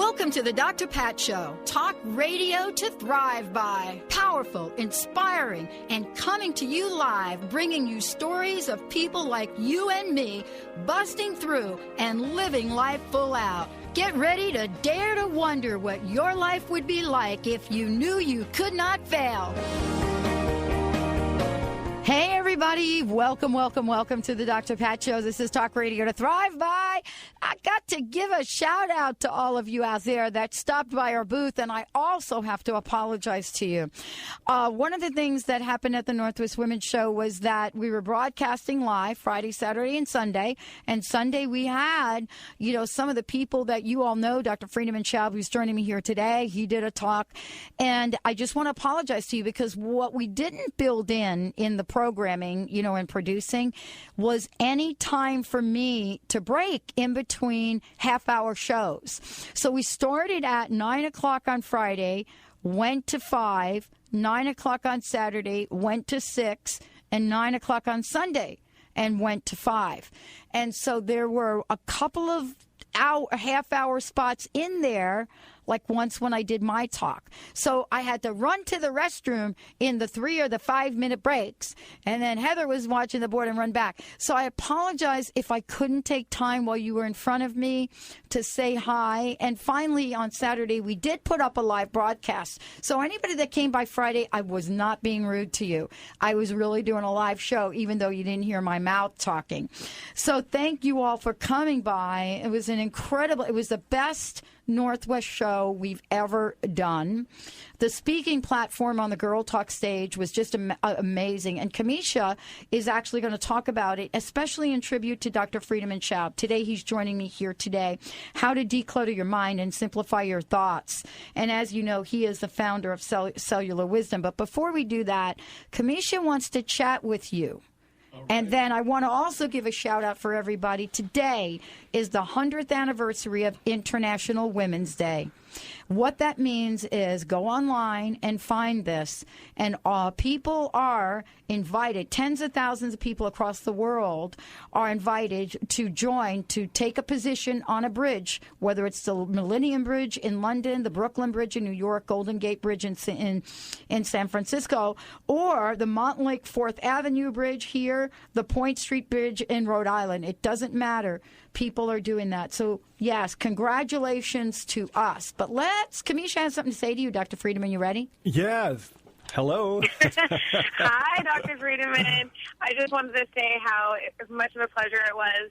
Welcome to the Dr. Pat Show. Talk radio to thrive by. Powerful, inspiring, and coming to you live, bringing you stories of people like you and me, busting through and living life full out. Get ready to dare to wonder what your life would be like if you knew you could not fail. Hey, everybody. Welcome to the Dr. Pat Show. This is Talk Radio to Thrive By. I got to give a shout out to all of you out there that stopped by our booth, and I also have to apologize to you. One of the things that happened at the Northwest Women's Show was that we were broadcasting live Friday, Saturday, and Sunday. And Sunday we had, some of the people that you all know, Dr. Friedemann Schaub, who's joining me here today. He did a talk. And I just want to apologize to you because what we didn't build in the programming, and producing was any time for me to break in between half-hour shows. So we started at 9 o'clock on Friday, went to 5, 9 o'clock on Saturday, went to 6, and 9 o'clock on Sunday, and went to 5. And so there were a couple of half-hour spots in there, like once when I did my talk. So I had to run to the restroom in the 3 or the 5 minute breaks. And then Heather was watching the board and run back. So I apologize if I couldn't take time while you were in front of me to say hi. And finally, on Saturday, we did put up a live broadcast. So anybody that came by Friday, I was not being rude to you. I was really doing a live show, even though you didn't hear my mouth talking. So thank you all for coming by. It was it was the best Northwest show we've ever done. The speaking platform on the Girl Talk stage was just amazing. And Kamisha is actually going to talk about it, especially in tribute to Dr. Friedemann Schaub. Today, he's joining me here today. How to declutter your mind and simplify your thoughts. And as you know, he is the founder of Cellular Wisdom. But before we do that, Kamisha wants to chat with you. Right. And then I want to also give a shout out for everybody. Today is the 100th anniversary of International Women's Day. What that means is go online and find this. And people are invited, tens of thousands of people across the world are invited to join, to take a position on a bridge, whether it's the Millennium Bridge in London, the Brooklyn Bridge in New York, Golden Gate Bridge in San Francisco, or the Montlake 4th Avenue Bridge here, the Point Street Bridge in Rhode Island. It doesn't matter. People are doing that. So, yes, congratulations to us. But Kamisha has something to say to you, Dr. Friedemann. You ready? Yes. Hello. Hi, Dr. Friedemann. I just wanted to say how much of a pleasure it was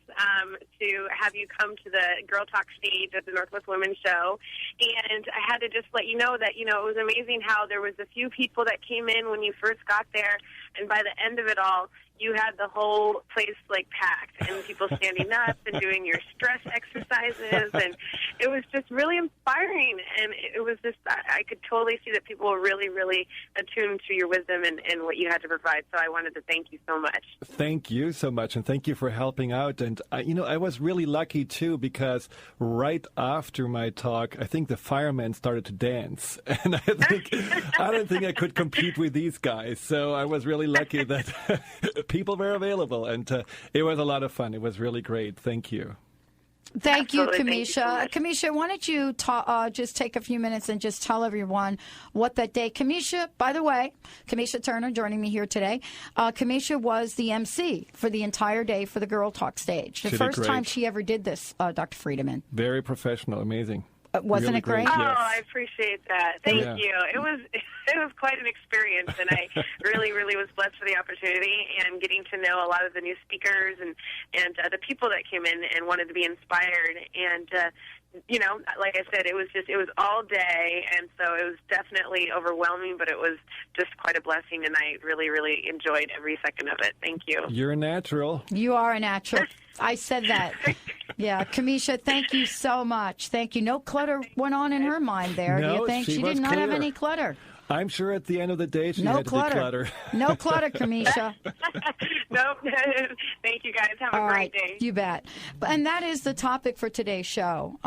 to have you come to the Girl Talk stage at the Northwest Women's Show. And I had to just let you know that, it was amazing how there was a few people that came in when you first got there. And by the end of it all, you had the whole place packed and people standing up and doing your stress exercises, and it was just really inspiring. And it was just, I could totally see that people were really, really attuned to your wisdom and what you had to provide. So I wanted to thank you so much. Thank you so much, and thank you for helping out. And I was really lucky too, because right after my talk, I think the firemen started to dance, and I don't think I could compete with these guys. So I was really lucky that people were available, and it was a lot of fun. It was really great. Thank you. Thank you, Absolutely. Kamisha. Thank you so Kamisha, why don't you just take a few minutes and just tell everyone what that day. Kamisha, by the way, Kamisha Turner joining me here today. Kamisha was the MC for the entire day for the Girl Talk stage. The first time she ever did this, Dr. Friedemann. Very professional, amazing. Wasn't really it great? Yes. Oh, I appreciate that. Thank you. It was quite an experience, and I really, really was blessed for the opportunity and getting to know a lot of the new speakers and the people that came in and wanted to be inspired. And like I said, it was all day, and so it was definitely overwhelming, but it was just quite a blessing, and I really, really enjoyed every second of it. Thank you. You're a natural. You are a natural. I said that. Yeah, Kamisha, thank you so much. Thank you. No clutter went on in her mind there. No, Do you think she did not have any clutter? I'm sure at the end of the day she had to declutter. No clutter, Kamisha. Nope. Thank you, guys. Have a great day. You bet. And that is the topic for today's show.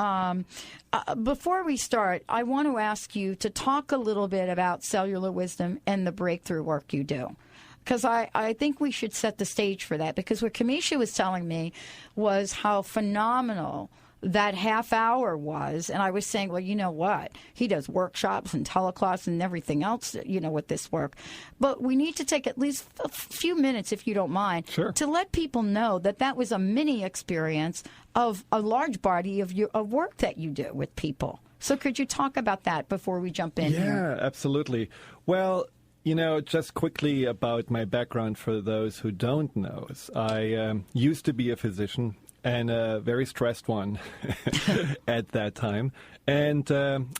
Before we start, I want to ask you to talk a little bit about Cellular Wisdom and the breakthrough work you do. Because I think we should set the stage for that. Because what Kamisha was telling me was how phenomenal that half hour was. And I was saying, well, you know what? He does workshops and teleclass and everything else, with this work. But we need to take at least a few minutes, if you don't mind, Sure. to let people know that was a mini experience of a large body of work that you do with people. So could you talk about that before we jump in here? Yeah, absolutely. Well, just quickly about my background for those who don't know. I used to be a physician, and a very stressed one at that time. And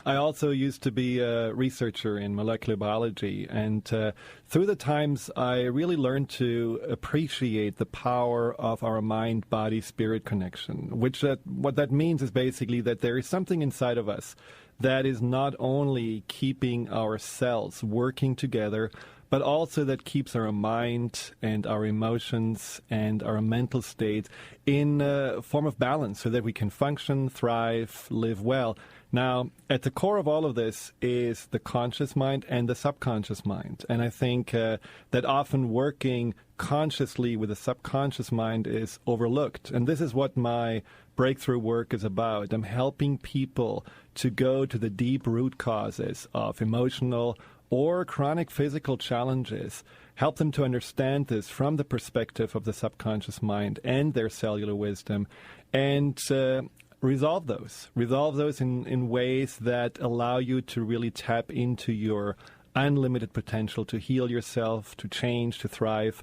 I also used to be a researcher in molecular biology. And through the times, I really learned to appreciate the power of our mind-body-spirit connection, what that means is basically that there is something inside of us that is not only keeping our cells working together, but also that keeps our mind and our emotions and our mental state in a form of balance so that we can function, thrive, live well. Now, at the core of all of this is the conscious mind and the subconscious mind. And I think that often working consciously with the subconscious mind is overlooked. And this is what my breakthrough work is about. I'm helping people to go to the deep root causes of emotional or chronic physical challenges, help them to understand this from the perspective of the subconscious mind and their cellular wisdom, and resolve those in ways that allow you to really tap into your unlimited potential to heal yourself, to change, to thrive.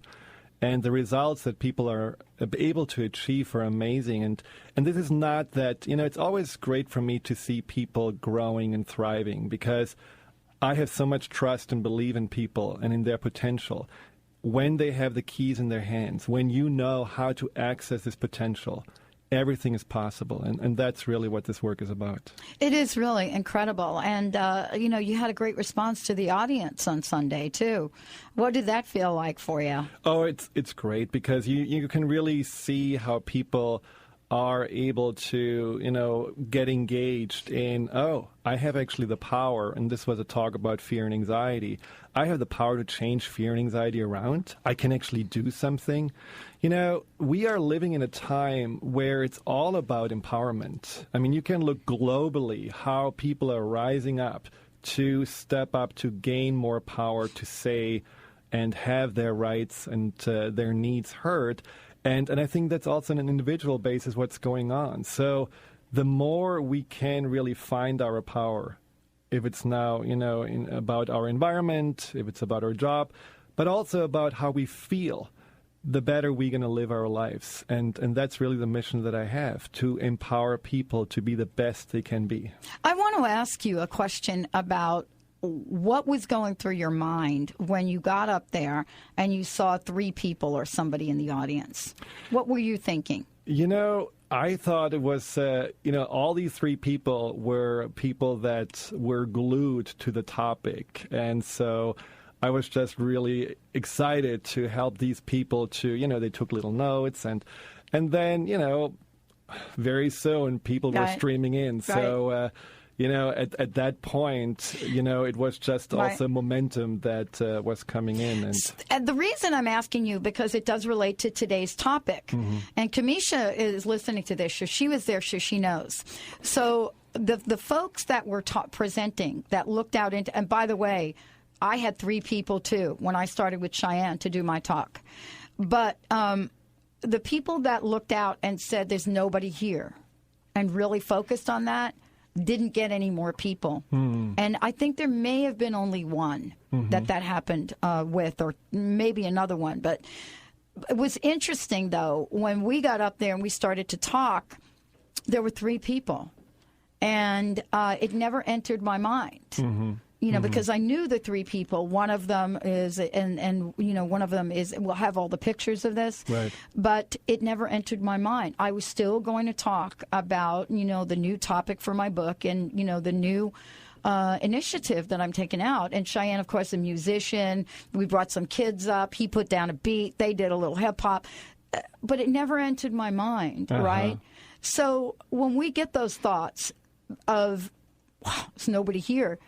And the results that people are able to achieve are amazing. And this is not that, it's always great for me to see people growing and thriving, because I have so much trust and believe in people and in their potential. When they have the keys in their hands, when you know how to access this potential, everything is possible. And that's really what this work is about. It is really incredible. And, you had a great response to the audience on Sunday, too. What did that feel like for you? Oh, it's great, because you can really see how people are able to, get engaged in, I have actually the power, and this was a talk about fear and anxiety. I have the power to change fear and anxiety around. I can actually do something. We are living in a time where it's all about empowerment. I mean, you can look globally how people are rising up to step up, to gain more power, to say and have their rights and their needs heard. And I think that's also on an individual basis what's going on. So the more we can really find our power, if it's now, about our environment, if it's about our job, but also about how we feel, the better we're going to live our lives. And that's really the mission that I have, to empower people to be the best they can be. I want to ask you a question about what was going through your mind when you got up there and you saw 3 people or somebody in the audience. What were you thinking? I thought it was, all these 3 people were people that were glued to the topic. And so I was just really excited to help these people to, they took little notes. And then, very soon people were streaming in. Right. So, at that point, it was just also momentum that was coming in. And the reason I'm asking you, because it does relate to today's topic. Mm-hmm. And Kamisha is listening to this. So she was there, so she knows. So the folks that were presenting, that looked out into, and by the way, I had 3 people, too, when I started with Cheyenne to do my talk. But the people that looked out and said there's nobody here and really focused on that didn't get any more people. And I think there may have been only one that happened with, or maybe another one. But it was interesting, though, when we got up there and we started to talk, there were 3 people. And it never entered my mind. Because I knew the 3 people. One of them is, and one of them is, we'll have all the pictures of this. Right. But it never entered my mind. I was still going to talk about, the new topic for my book and, the new initiative that I'm taking out. And Cheyenne, of course, a musician. We brought some kids up. He put down a beat. They did a little hip hop. But it never entered my mind, right? So when we get those thoughts of, wow, there's nobody here.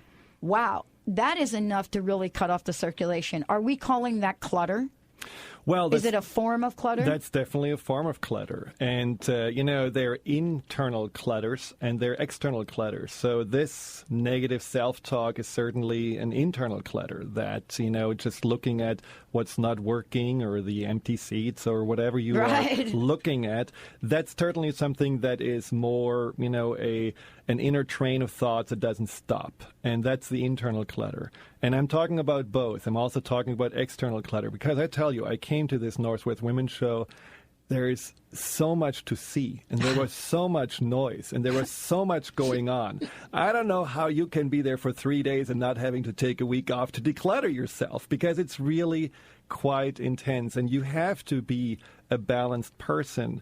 Wow, that is enough to really cut off the circulation. Are we calling that clutter? Well, is it a form of clutter? That's definitely a form of clutter. And, there are internal clutters and there are external clutters. So this negative self-talk is certainly an internal clutter that, just looking at what's not working or the empty seats or whatever you are looking at, that's certainly something that is more, an inner train of thoughts that doesn't stop. And that's the internal clutter. And I'm talking about both. I'm also talking about external clutter because I tell you, I came to this Northwest Women's Show. There is so much to see, and there was so much noise, and there was so much going on. I don't know how you can be there for 3 days and not having to take a week off to declutter yourself, because it's really quite intense, and you have to be a balanced person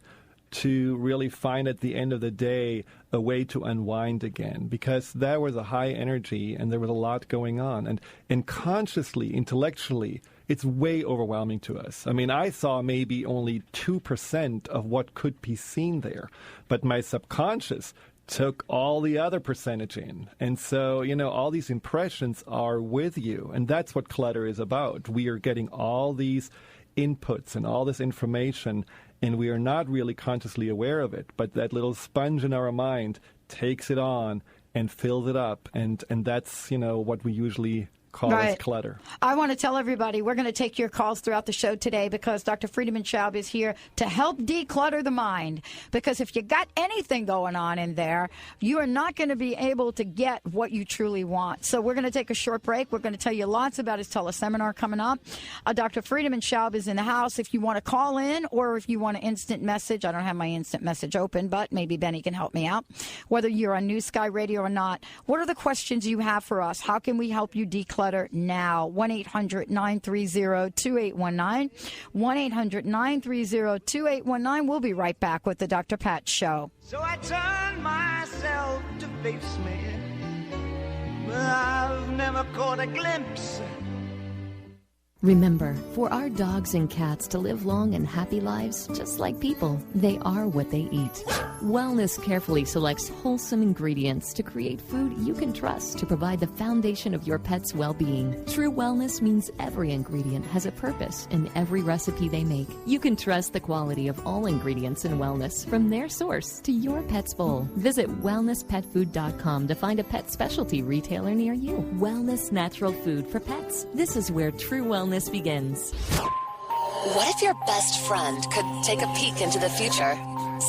to really find at the end of the day a way to unwind again, because there was a high energy and there was a lot going on. And consciously, intellectually, it's way overwhelming to us. I mean, I saw maybe only 2% of what could be seen there, but my subconscious took all the other percentage in. And so, all these impressions are with you. And that's what clutter is about. We are getting all these inputs and all this information, and we are not really consciously aware of it. But that little sponge in our mind takes it on and fills it up. And that's, what we usually call as clutter. I want to tell everybody we're going to take your calls throughout the show today because Dr. Friedemann Schaub is here to help declutter the mind. Because if you got anything going on in there, you are not going to be able to get what you truly want. So we're going to take a short break. We're going to tell you lots about his teleseminar coming up. Dr. Friedemann Schaub is in the house. If you want to call in or if you want an instant message, I don't have my instant message open, but maybe Benny can help me out. Whether you're on New Sky Radio or not, what are the questions you have for us? How can we help you declutter now? 1-800-930-2819. 1-800-930-2819. We'll be right back with the Dr. Pat Show. So I turn myself to face me, but I've never caught a glimpse. Remember, for our dogs and cats to live long and happy lives, just like people, they are what they eat. Wellness carefully selects wholesome ingredients to create food you can trust to provide the foundation of your pet's well-being. True wellness means every ingredient has a purpose in every recipe they make. You can trust the quality of all ingredients in wellness from their source to your pet's bowl. Visit wellnesspetfood.com to find a pet specialty retailer near you. Wellness natural food for pets. This is where true wellness begins. What if your best friend could take a peek into the future?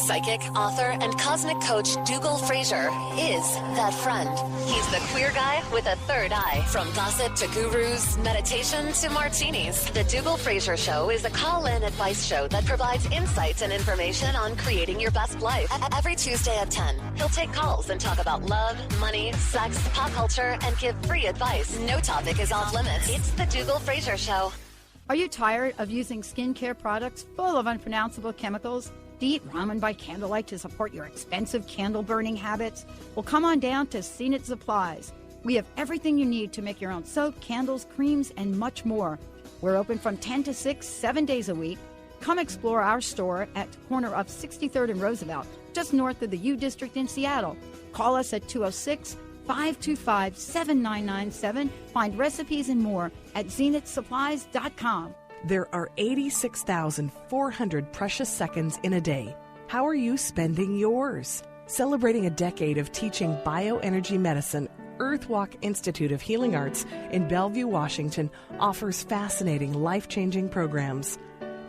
Psychic, author, and cosmic coach Dougal Fraser is that friend. He's the queer guy with a third eye. From gossip to gurus, meditation to martinis, the Dougal Fraser Show is a call-in advice show that provides insights and information on creating your best life. Every Tuesday at 10, he'll take calls and talk about love, money, sex, pop culture, and give free advice. No topic is off limits. It's the Dougal Fraser Show. Are you tired of using skincare products full of unpronounceable chemicals? Do you eat ramen by candlelight to support your expensive candle-burning habits? Well, come on down to Zenith Supplies. We have everything you need to make your own soap, candles, creams, and much more. We're open from 10 to 6, 7 days a week. Come explore our store at the corner of 63rd and Roosevelt, just north of the U District in Seattle. Call us at 206-525-7997. Find recipes and more at zenithsupplies.com. There are 86,400 precious seconds in a day. How are you spending yours? Celebrating a decade of teaching bioenergy medicine, Earthwalk Institute of Healing Arts in Bellevue, Washington offers fascinating, life-changing programs.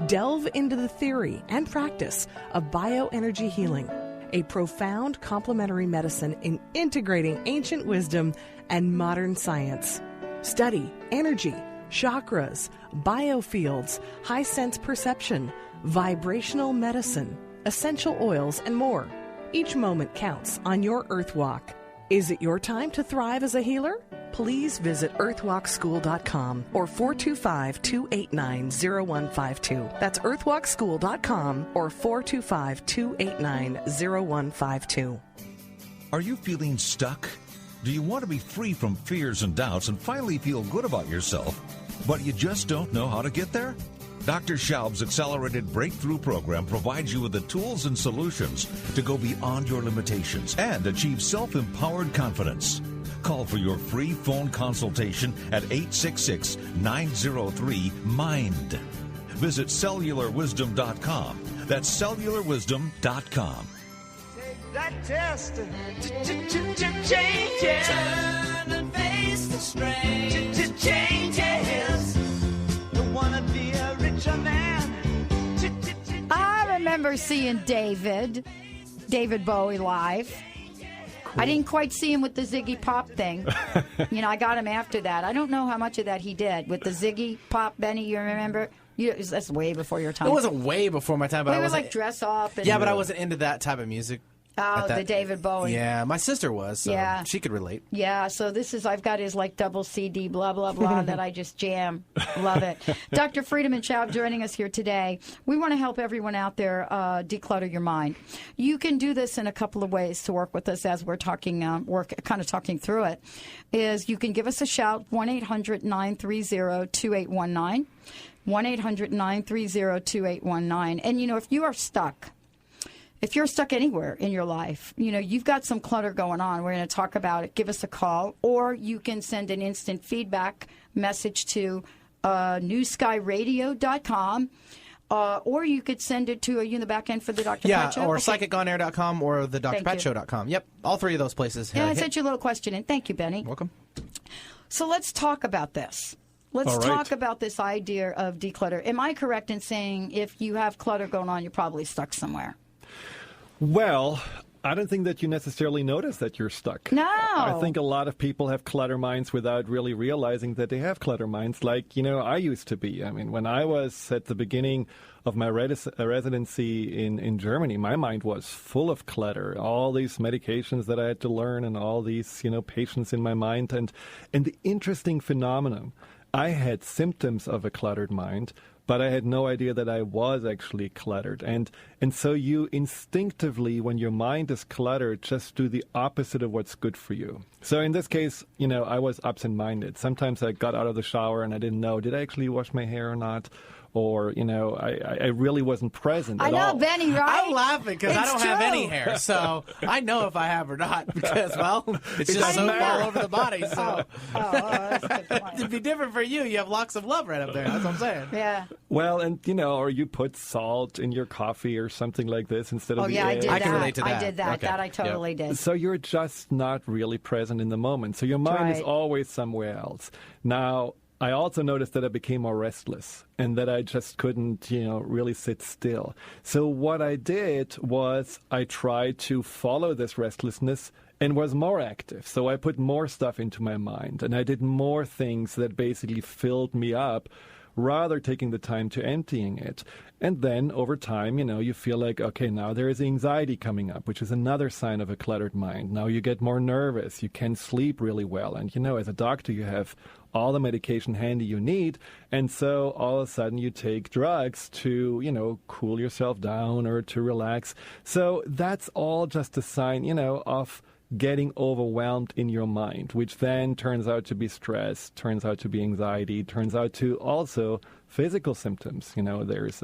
Delve into the theory and practice of bioenergy healing, a profound complementary medicine in integrating ancient wisdom and modern science. Study energy, chakras, biofields, high sense perception, vibrational medicine, essential oils, and more. Each moment counts on your Earthwalk. Is it your time to thrive as a healer? Please visit earthwalkschool.com or 425-289-0152. That's earthwalkschool.com or 425-289-0152. Are you feeling stuck? Do you want to be free from fears and doubts and finally feel good about yourself, but you just don't know how to get there? Dr. Schaub's Accelerated Breakthrough Program provides you with the tools and solutions to go beyond your limitations and achieve self-empowered confidence. Call for your free phone consultation at 866-903-MIND. Visit cellularwisdom.com. That's cellularwisdom.com. Take that test. Change it. Turn and face the strain. Changes. Don't wanna be a richer man. I remember seeing David Bowie live. I didn't quite see him with the Ziggy Pop thing. I got him after that. I don't know how much of that he did with the Ziggy Pop. Benny, you remember? That's way before your time. It wasn't way before my time, but I was like dress up. And, yeah, but I wasn't into that type of music. Oh, the David Bowie. Yeah, my sister was, so yeah. She could relate. Yeah, so I've got his double CD, blah, blah, blah, that I just jam. Love it. Dr. Friedemann Schaub joining us here today. We want to help everyone out there declutter your mind. You can do this in a couple of ways to work with us as we're talking, kind of talking through it, is you can give us a shout, 1-800-930-2819, 1-800-930-2819. And, if you are stuck, if you're stuck anywhere in your life, you've got some clutter going on, we're going to talk about it. Give us a call, or you can send an instant feedback message to newskyradio.com, or you could send it to, are you in the back end for the Dr. Pat Show? Or psychiconair.com or the drpatshow.com. Yep, all three of those places. Yeah, I sent you a little question in. Thank you, Benny. Welcome. So let's talk about this. Let's talk about this idea of declutter. Am I correct in saying if you have clutter going on, you're probably stuck somewhere? Well, I don't think that you necessarily notice that you're stuck. No. I think a lot of people have clutter minds without really realizing that they have clutter minds, like, I used to be. I mean, when I was at the beginning of my residency in Germany, my mind was full of clutter, all these medications that I had to learn and all these, patients in my mind. And the interesting phenomenon, I had symptoms of a cluttered mind, but I had no idea that I was actually cluttered. And so you instinctively, when your mind is cluttered, just do the opposite of what's good for you. So in this case, I was absent-minded. Sometimes I got out of the shower and I didn't know, did I actually wash my hair or not? Or, I really wasn't present at all. I know, Benny, right? I'm laughing because I don't have any hair, so I know if I have or not because, it's just soap all over the body. So that's a good point. It'd be different for you. You have locks of love right up there. That's what I'm saying. Yeah. Well, and, or you put salt in your coffee or something like this instead of the I egg. did that. I can relate to that. I did that. Okay. That I totally did. So you're just not really present in the moment. So your mind is always somewhere else. Now, I also noticed that I became more restless and that I just couldn't, really sit still. So what I did was I tried to follow this restlessness and was more active. So I put more stuff into my mind and I did more things that basically filled me up, rather taking the time to emptying it. And then over time, you feel like, okay, now there is anxiety coming up, which is another sign of a cluttered mind. Now you get more nervous. You can't sleep really well. And, as a doctor, you have all the medication handy you need. And so all of a sudden you take drugs to, cool yourself down or to relax. So that's all just a sign, of getting overwhelmed in your mind, which then turns out to be stress, turns out to be anxiety, turns out to also physical symptoms. There's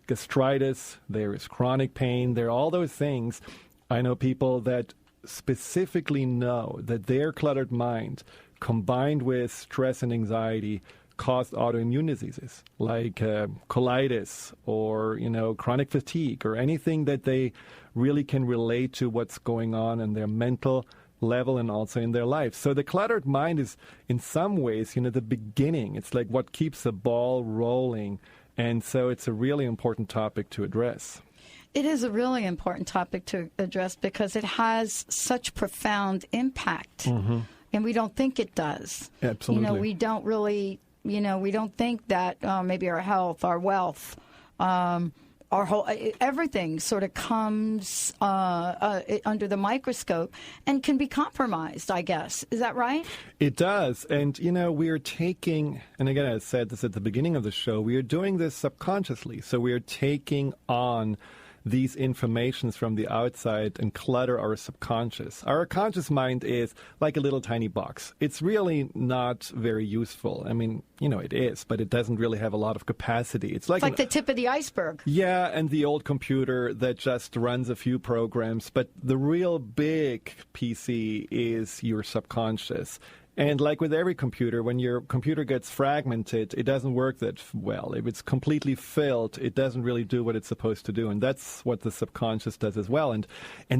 gastritis, there is chronic pain, there are all those things. I know people that specifically know that their cluttered mind combined with stress and anxiety caused autoimmune diseases like colitis or, chronic fatigue or anything that they really can relate to what's going on in their mental level and also in their life. So the cluttered mind is in some ways, the beginning. It's like what keeps the ball rolling. And so it's a really important topic to address. It is a really important topic to address because it has such profound impact. Mm-hmm. And we don't think it does. Absolutely. We don't really, we don't think that maybe our health, our wealth, our whole, everything sort of comes under the microscope and can be compromised, I guess. Is that right? It does. And, we are taking, and again, I said this at the beginning of the show, we are doing this subconsciously. So we are taking on these informations from the outside and clutter our subconscious. Our conscious mind is like a little tiny box. It's really not very useful. I mean, it is, but it doesn't really have a lot of capacity. It's like the tip of the iceberg. Yeah, and the old computer that just runs a few programs. But the real big PC is your subconscious. And like with every computer, when your computer gets fragmented, it doesn't work that well. If it's completely filled, it doesn't really do what it's supposed to do. And that's what the subconscious does as well. And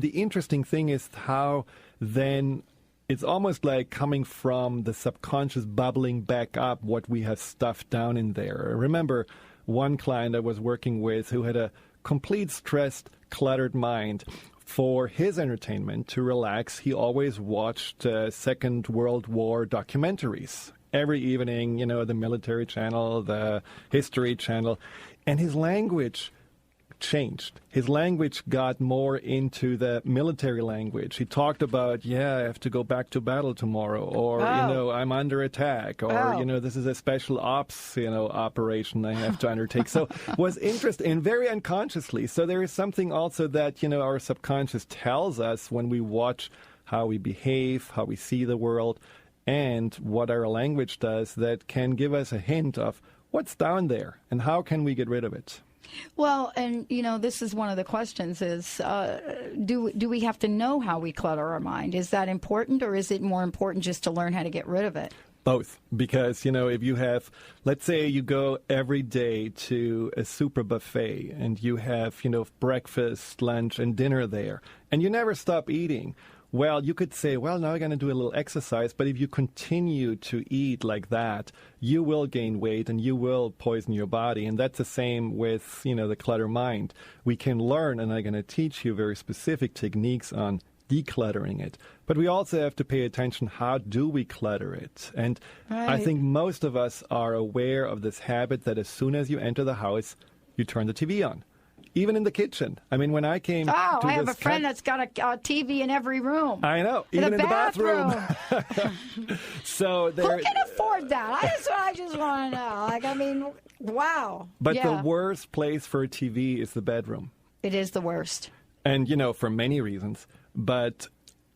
the interesting thing is how then it's almost like coming from the subconscious bubbling back up what we have stuffed down in there. I remember one client I was working with who had a complete stressed, cluttered mind. For his entertainment, to relax, he always watched Second World War documentaries. Every evening, the military channel, the history channel. And his language changed. His language got more into the military language. He talked about, I have to go back to battle tomorrow, or, I'm under attack, or, this is a special ops, operation I have to undertake. So was interesting, and very unconsciously. So there is something also that, our subconscious tells us when we watch how we behave, how we see the world, and what our language does that can give us a hint of what's down there and how can we get rid of it. Well, and, this is one of the questions is, do we have to know how we clutter our mind? Is that important, or is it more important just to learn how to get rid of it? Both, because, if you have, let's say you go every day to a super buffet and you have, breakfast, lunch, and dinner there, and you never stop eating. Well, you could say, now I'm going to do a little exercise, but if you continue to eat like that, you will gain weight and you will poison your body. And that's the same with, the clutter mind. We can learn, and I'm going to teach you very specific techniques on decluttering it. But we also have to pay attention, how do we clutter it? And I think most of us are aware of this habit that as soon as you enter the house, you turn the TV on. Even in the kitchen. I mean, when I came I have a friend that's got a TV in every room. I know. Even in the bathroom. So who can afford that? I just want to know. Wow. But the worst place for a TV is the bedroom. It is the worst. And, for many reasons. But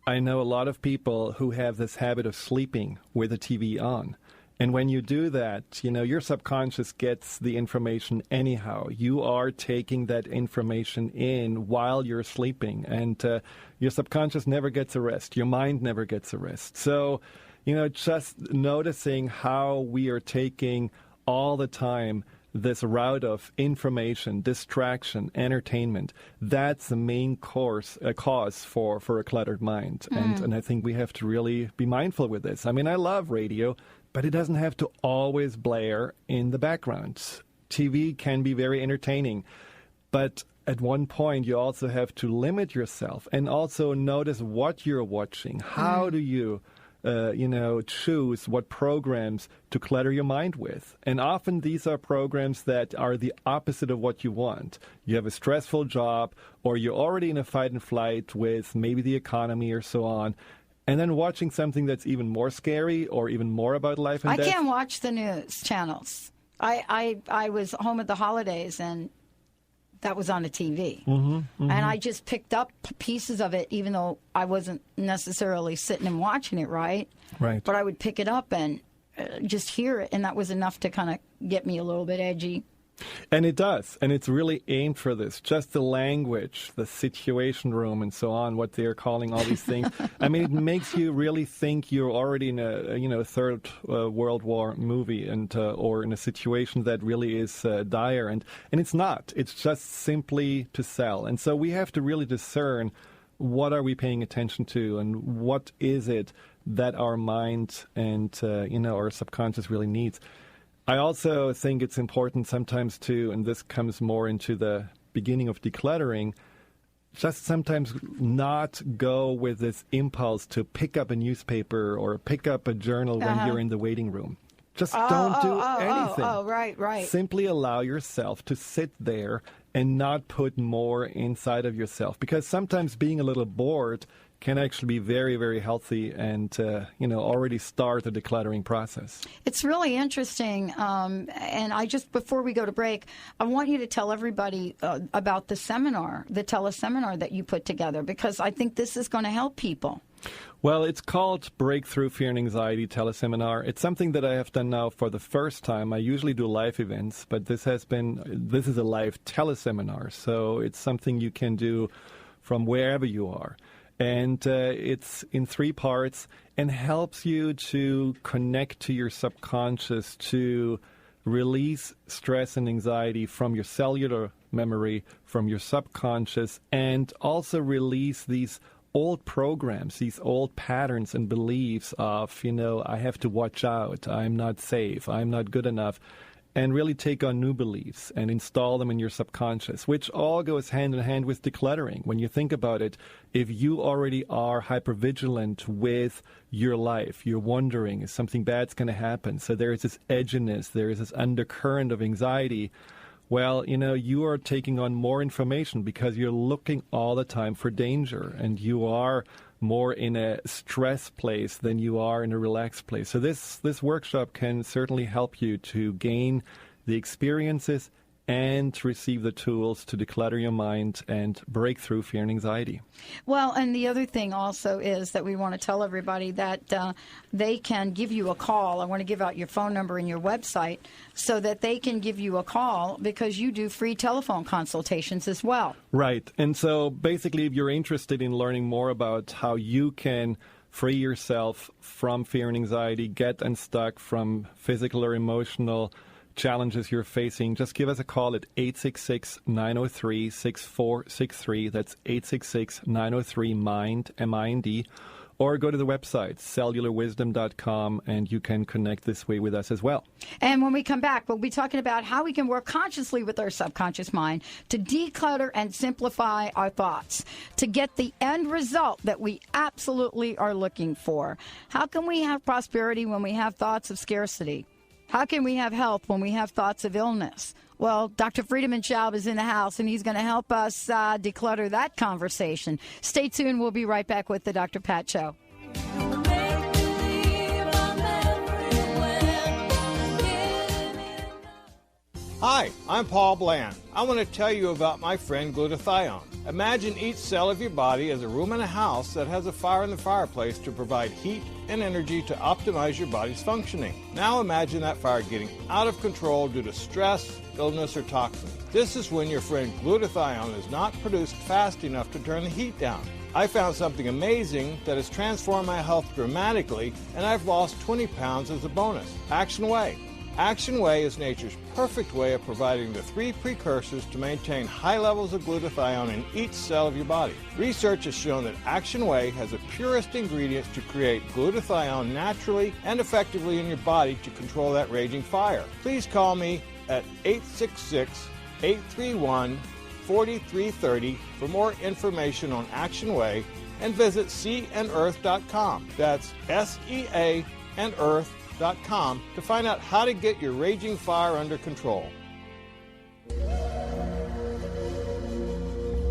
I know a lot of people who have this habit of sleeping with a TV on. And when you do that, your subconscious gets the information anyhow. You are taking that information in while you're sleeping, and your subconscious never gets a rest. Your mind never gets a rest. So, just noticing how we are taking all the time this route of information, distraction, entertainment, that's the main cause for a cluttered mind. And I think we have to really be mindful with this. I mean, I love radio, but it doesn't have to always blare in the background. TV can be very entertaining, but at one point you also have to limit yourself and also notice what you're watching. How do you, choose what programs to clutter your mind with? And often these are programs that are the opposite of what you want. You have a stressful job, or you're already in a fight and flight with maybe the economy or so on. And then watching something that's even more scary or even more about life and death. I can't watch the news channels. I was home at the holidays, and that was on the TV. And I just picked up pieces of it, even though I wasn't necessarily sitting and watching it, right? Right. But I would pick it up and just hear it, and that was enough to kind of get me a little bit edgy. And it does. And it's really aimed for this. Just the language, the situation room, and so on, what they're calling all these things. I mean, it makes you really think you're already in a Third World War movie, and or in a situation that really is dire. And it's not. It's just simply to sell. And so we have to really discern, what are we paying attention to, and what is it that our mind and our subconscious really needs. I also think it's important sometimes to, and this comes more into the beginning of decluttering, just sometimes not go with this impulse to pick up a newspaper or pick up a journal when you're in the waiting room. Just don't do anything. Right. Simply allow yourself to sit there and not put more inside of yourself. Because sometimes being a little bored can actually be very, very healthy and, already start the decluttering process. It's really interesting. And before we go to break, I want you to tell everybody about the seminar, the teleseminar that you put together, because I think this is going to help people. Well, it's called Breakthrough Fear and Anxiety Teleseminar. It's something that I have done now for the first time. I usually do live events, but this is a live teleseminar. So it's something you can do from wherever you are. And it's in 3 parts and helps you to connect to your subconscious, to release stress and anxiety from your cellular memory, from your subconscious, and also release these old programs, these old patterns and beliefs of, I have to watch out, I'm not safe, I'm not good enough, and really take on new beliefs and install them in your subconscious, which all goes hand in hand with decluttering. When you think about it, if you already are hypervigilant with your life, you're wondering, is something bad's going to happen? So there is this edginess, there is this undercurrent of anxiety. Well, you are taking on more information because you're looking all the time for danger, and you are more in a stress place than you are in a relaxed place. So this workshop can certainly help you to gain the experiences and to receive the tools to declutter your mind and break through fear and anxiety. Well, and the other thing also is that we want to tell everybody that they can give you a call. I want to give out your phone number and your website so that they can give you a call, because you do free telephone consultations as well. Right. And so basically, if you're interested in learning more about how you can free yourself from fear and anxiety, get unstuck from physical or emotional challenges you're facing, just give us a call at 866-903-6463. That's 866-903-MIND, M-I-N-D. Or go to the website, cellularwisdom.com, and you can connect this way with us as well. And when we come back, we'll be talking about how we can work consciously with our subconscious mind to declutter and simplify our thoughts, to get the end result that we absolutely are looking for. How can we have prosperity when we have thoughts of scarcity? How can we have health when we have thoughts of illness? Well, Dr. Friedemann Schaub is in the house, and he's going to help us declutter that conversation. Stay tuned. We'll be right back with the Dr. Pat Show. Hi, I'm Paul Bland. I want to tell you about my friend glutathione. Imagine each cell of your body as a room in a house that has a fire in the fireplace to provide heat and energy to optimize your body's functioning. Now imagine that fire getting out of control due to stress, illness, or toxins. This is when your friend glutathione is not produced fast enough to turn the heat down. I found something amazing that has transformed my health dramatically, and I've lost 20 pounds as a bonus. Action Way. Action Way is nature's perfect way of providing the 3 precursors to maintain high levels of glutathione in each cell of your body. Research has shown that Action Way has the purest ingredients to create glutathione naturally and effectively in your body to control that raging fire. Please call me at 866-831-4330 for more information on Action Way, and visit seaandearth.com. That's SEA and Earth.com to find out how to get your raging fire under control.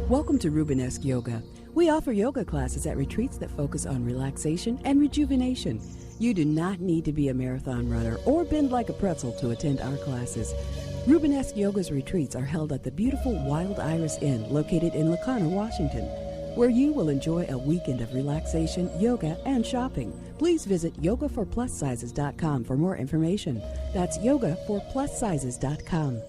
Welcome to Rubenesque Yoga. We offer yoga classes at retreats that focus on relaxation and rejuvenation. You do not need to be a marathon runner or bend like a pretzel to attend our classes. Rubenesque Yoga's retreats are held at the beautiful Wild Iris Inn located in Lacarna, Washington, where you will enjoy a weekend of relaxation, yoga, and shopping. Please visit yogaforplussizes.com for more information. That's yogaforplussizes.com.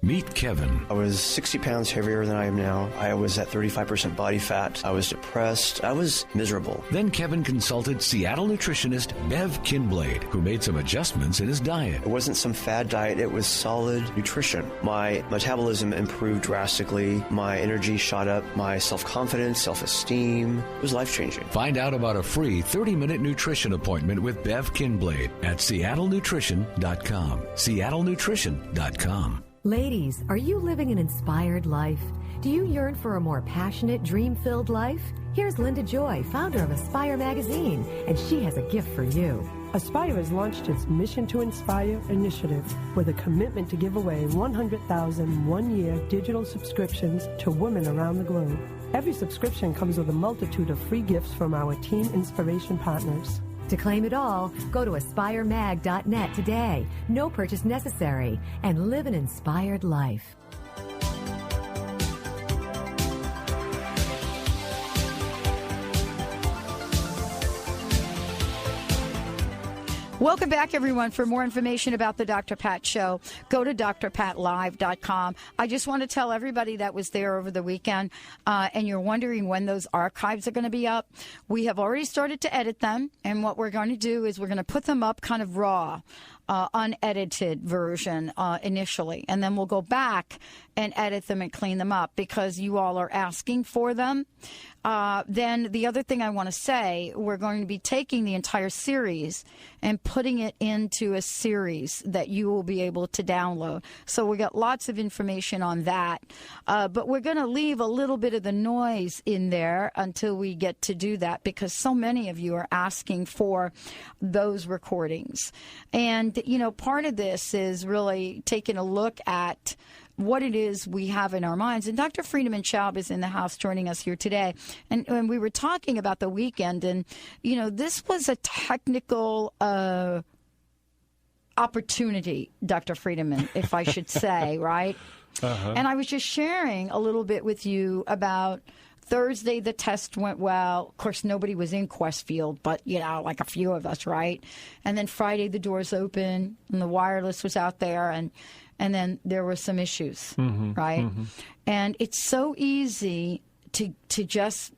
Meet Kevin. I was 60 pounds heavier than I am now. I was at 35% body fat. I was depressed. I was miserable. Then Kevin consulted Seattle nutritionist Bev Kinblade, who made some adjustments in his diet. It wasn't some fad diet. It was solid nutrition. My metabolism improved drastically. My energy shot up. My self-confidence, self-esteem. It was life-changing. Find out about a free 30-minute nutrition appointment with Bev Kinblade at seattlenutrition.com. seattlenutrition.com. Ladies, are you living an inspired life? Do you yearn for a more passionate, dream-filled life? Here's Linda Joy, founder of Aspire Magazine, and she has a gift for you. Aspire has launched its Mission to Inspire initiative with a commitment to give away 100,000 one-year digital subscriptions to women around the globe. Every subscription comes with a multitude of free gifts from our Teen Inspiration partners. To claim it all, go to aspiremag.net today. No purchase necessary, and live an inspired life. Welcome back, everyone. For more information about the Dr. Pat Show, go to drpatlive.com. I just want to tell everybody that was there over the weekend, and you're wondering when those archives are going to be up. We have already started to edit them, and what we're going to do is we're going to put them up kind of raw, unedited version initially, and then we'll go back and edit them and clean them up because you all are asking for them. Then the other thing I want to say, we're going to be taking the entire series and putting it into a series that you will be able to download. So we got lots of information on that. But we're going to leave a little bit of the noise in there until we get to do that because so many of you are asking for those recordings. And, you know, part of this is really taking a look at what it is we have in our minds. And Dr. Friedemann Schaub is in the house joining us here today. And when we were talking about the weekend, and, you know, this was a technical opportunity, Dr. Friedemann, if I should say, right? Uh-huh. And I was just sharing a little bit with you about Thursday, the test went well. Of course, nobody was in Questfield, but, you know, like a few of us, right? And then Friday, the doors open, and the wireless was out there, and then there were some issues, right? Mm-hmm. And it's so easy to just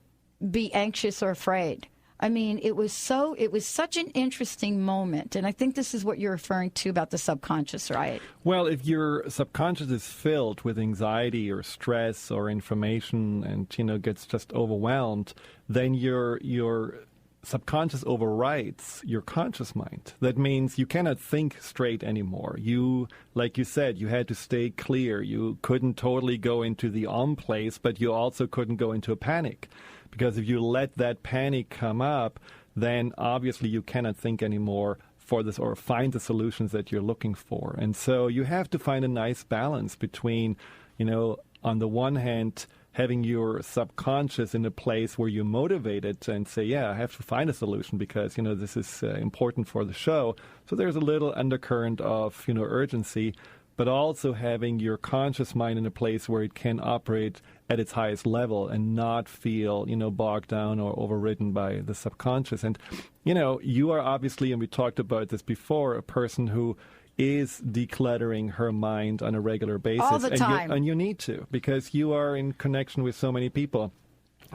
be anxious or afraid. I mean, it was such an interesting moment. And I think this is what you're referring to about the subconscious, right? Well, if your subconscious is filled with anxiety or stress or information and, you know, gets just overwhelmed, then your subconscious overrides your conscious mind. That means you cannot think straight anymore. You, like you said, you had to stay clear. You couldn't totally go into the on place, but you also couldn't go into a panic. Because if you let that panic come up, then obviously you cannot think anymore for this or find the solutions that you're looking for. And so you have to find a nice balance between, you know, on the one hand, having your subconscious in a place where you're motivated and say, yeah, I have to find a solution because, you know, this is important for the show. So there's a little undercurrent of, you know, urgency, but also having your conscious mind in a place where it can operate at its highest level and not feel, you know, bogged down or overridden by the subconscious. And, you know, you are obviously, and we talked about this before, a person who is decluttering her mind on a regular basis. All the time. And you need to, because you are in connection with so many people.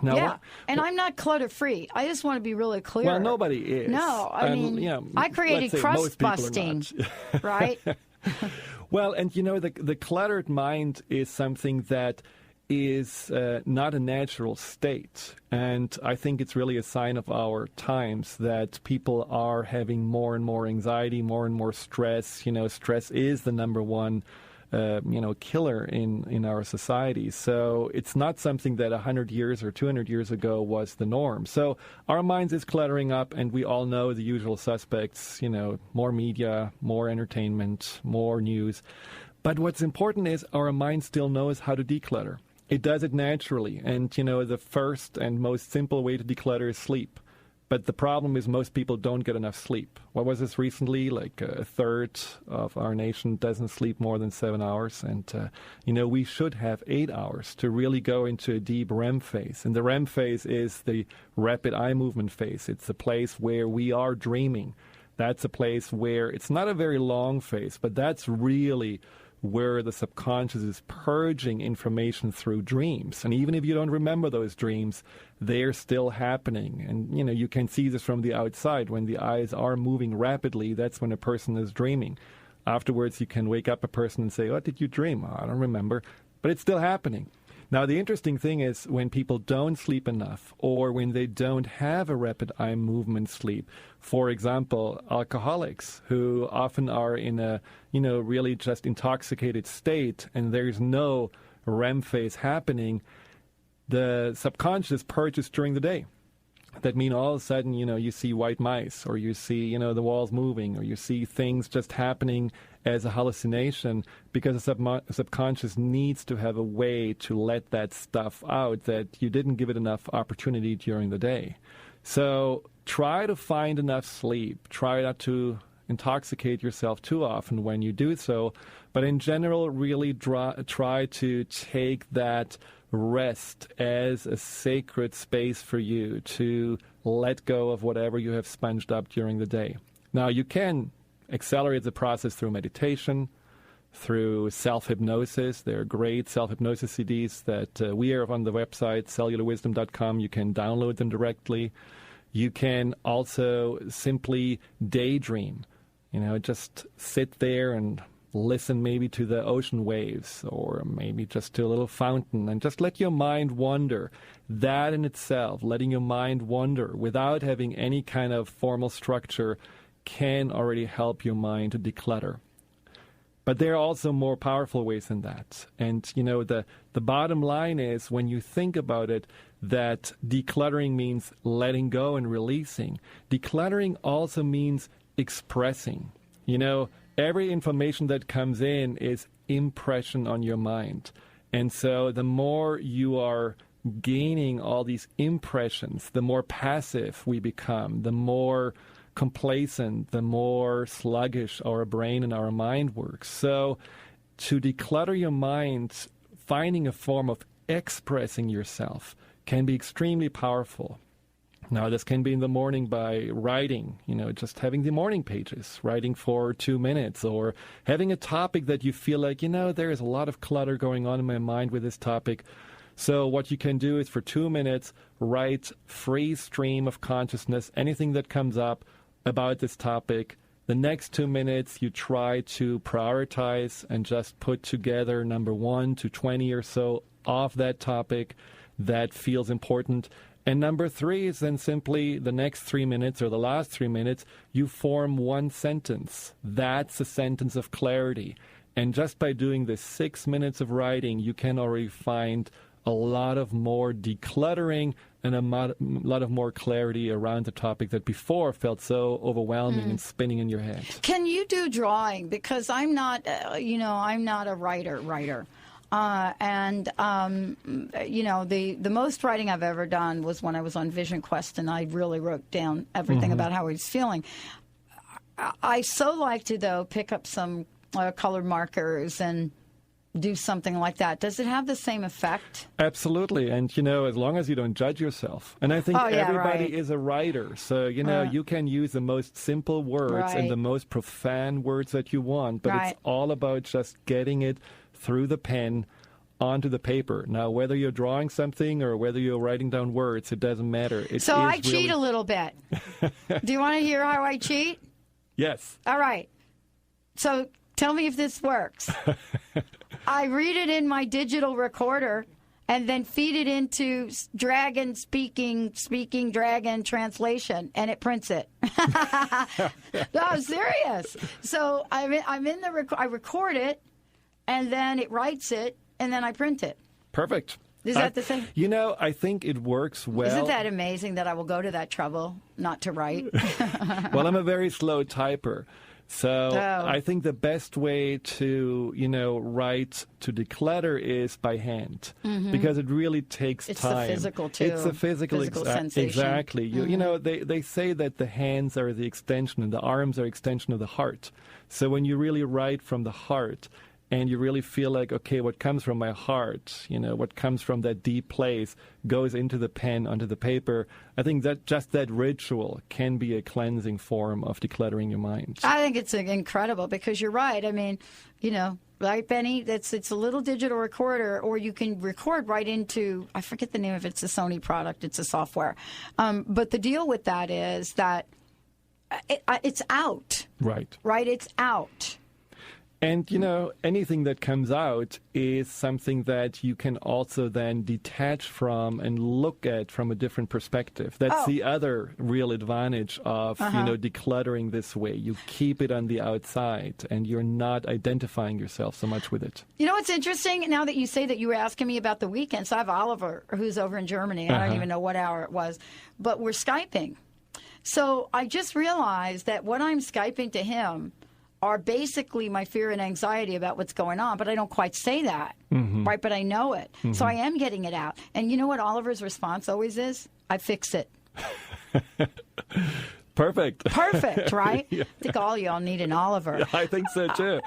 Now, yeah, and I'm not clutter-free. I just want to be really clear. Well, nobody is. No, I mean, you know, I created crust busting, right? Well, and you know, the cluttered mind is something that is not a natural state. And I think it's really a sign of our times that people are having more and more anxiety, more and more stress. You know, stress is the number one killer in our society. So it's not something that 100 years or 200 years ago was the norm. So our minds is cluttering up, and we all know the usual suspects, you know, more media, more entertainment, more news. But what's important is our mind still knows how to declutter. It does it naturally. And, you know, the first and most simple way to declutter is sleep. But the problem is most people don't get enough sleep. What was this recently? Like a third of our nation doesn't sleep more than 7 hours. And, you know, we should have 8 hours to really go into a deep REM phase. And the REM phase is the rapid eye movement phase. It's a place where we are dreaming. That's a place where it's not a very long phase, but that's really where the subconscious is purging information through dreams. And even if you don't remember those dreams, they're still happening. And, you know, you can see this from the outside. When the eyes are moving rapidly, that's when a person is dreaming. Afterwards, you can wake up a person and say, what did you dream? Oh, I don't remember. But it's still happening. Now, the interesting thing is when people don't sleep enough or when they don't have a rapid eye movement sleep, for example, alcoholics who often are in a, you know, really just intoxicated state and there's no REM phase happening, the subconscious purges during the day. That mean all of a sudden, you know, you see white mice or you see, you know, the walls moving or you see things just happening as a hallucination because the subconscious needs to have a way to let that stuff out that you didn't give it enough opportunity during the day. So try to find enough sleep. Try not to intoxicate yourself too often when you do so. But in general, really try to take that rest as a sacred space for you to let go of whatever you have sponged up during the day. Now, you can accelerate the process through meditation, through self-hypnosis. There are great self-hypnosis CDs that we have on the website, cellularwisdom.com. You can download them directly. You can also simply daydream. Just sit there and listen maybe to the ocean waves or maybe just to a little fountain and just let your mind wander. That in itself, letting your mind wander without having any kind of formal structure, can already help your mind to declutter. But there are also more powerful ways than that. And, the bottom line is, when you think about it, that decluttering means letting go and releasing. Decluttering also means expressing. Every information that comes in is impression on your mind. And so the more you are gaining all these impressions, the more passive we become, the more complacent, the more sluggish our brain and our mind works. So to declutter your mind, finding a form of expressing yourself can be extremely powerful. Now, this can be in the morning by writing, just having the morning pages, writing for 2 minutes, or having a topic that you feel like, there is a lot of clutter going on in my mind with this topic. So what you can do is for 2 minutes, write free stream of consciousness, anything that comes up about this topic. The next 2 minutes, you try to prioritize and just put together number 1 to 20 or so of that topic that feels important. And number 3 is then simply the next 3 minutes or the last 3 minutes, you form one sentence. That's a sentence of clarity. And just by doing this 6 minutes of writing, you can already find a lot of more decluttering and a lot of more clarity around the topic that before felt so overwhelming and spinning in your head. Can you do drawing? Because I'm not, I'm not a writer. The most writing I've ever done was when I was on Vision Quest, and I really wrote down everything about how I was feeling. I so like to, though, pick up some colored markers and do something like that. Does it have the same effect? Absolutely. And, as long as you don't judge yourself. And I think everybody is a writer. So, you can use the most simple words and the most profound words that you want. But it's all about just getting it through the pen onto the paper. Now, whether you're drawing something or whether you're writing down words, it doesn't matter. So I cheat a little bit. Do you want to hear how I cheat? Yes. All right. So tell me if this works. I read it in my digital recorder and then feed it into Dragon speaking Dragon translation, and it prints it. No, I'm serious. So I record it, and then it writes it, and then I print it. Perfect. Is that the same? I think it works well. Isn't that amazing that I will go to that trouble not to write? Well, I'm a very slow typer. So I think the best way to, write to declutter is by hand, because it really takes time. It's the physical, too. It's a physical sensation. Exactly. They say that the hands are the extension and the arms are extension of the heart. So when you really write from the heart, and you really feel like, okay, what comes from my heart, what comes from that deep place goes into the pen, onto the paper. I think that just that ritual can be a cleansing form of decluttering your mind. I think it's incredible because you're right. I mean, right, Benny? It's a little digital recorder, or you can record right into, I forget the name of it. It's a Sony product. It's a software. But the deal with that is that it's out. Right. Right? It's out. And, anything that comes out is something that you can also then detach from and look at from a different perspective. That's the other real advantage of, decluttering this way. You keep it on the outside and you're not identifying yourself so much with it. You know what's interesting? Now that you say that, you were asking me about the weekend. So I have Oliver, who's over in Germany. I don't even know what hour it was, but we're Skyping. So I just realized that what I'm Skyping to him are basically my fear and anxiety about what's going on, but I don't quite say that, right? But I know it. So I am getting it out. And you know what Oliver's response always is? I fix it. Perfect, right? Yeah. I think all y'all need an Oliver. Yeah, I think so, too.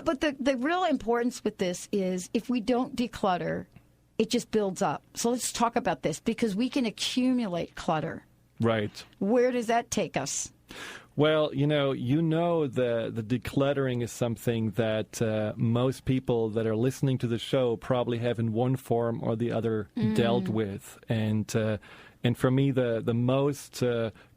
But the real importance with this is if we don't declutter, it just builds up. So let's talk about this, because we can accumulate clutter. Right. Where does that take us? Well, the decluttering is something that most people that are listening to the show probably have in one form or the other dealt with. And for me, the most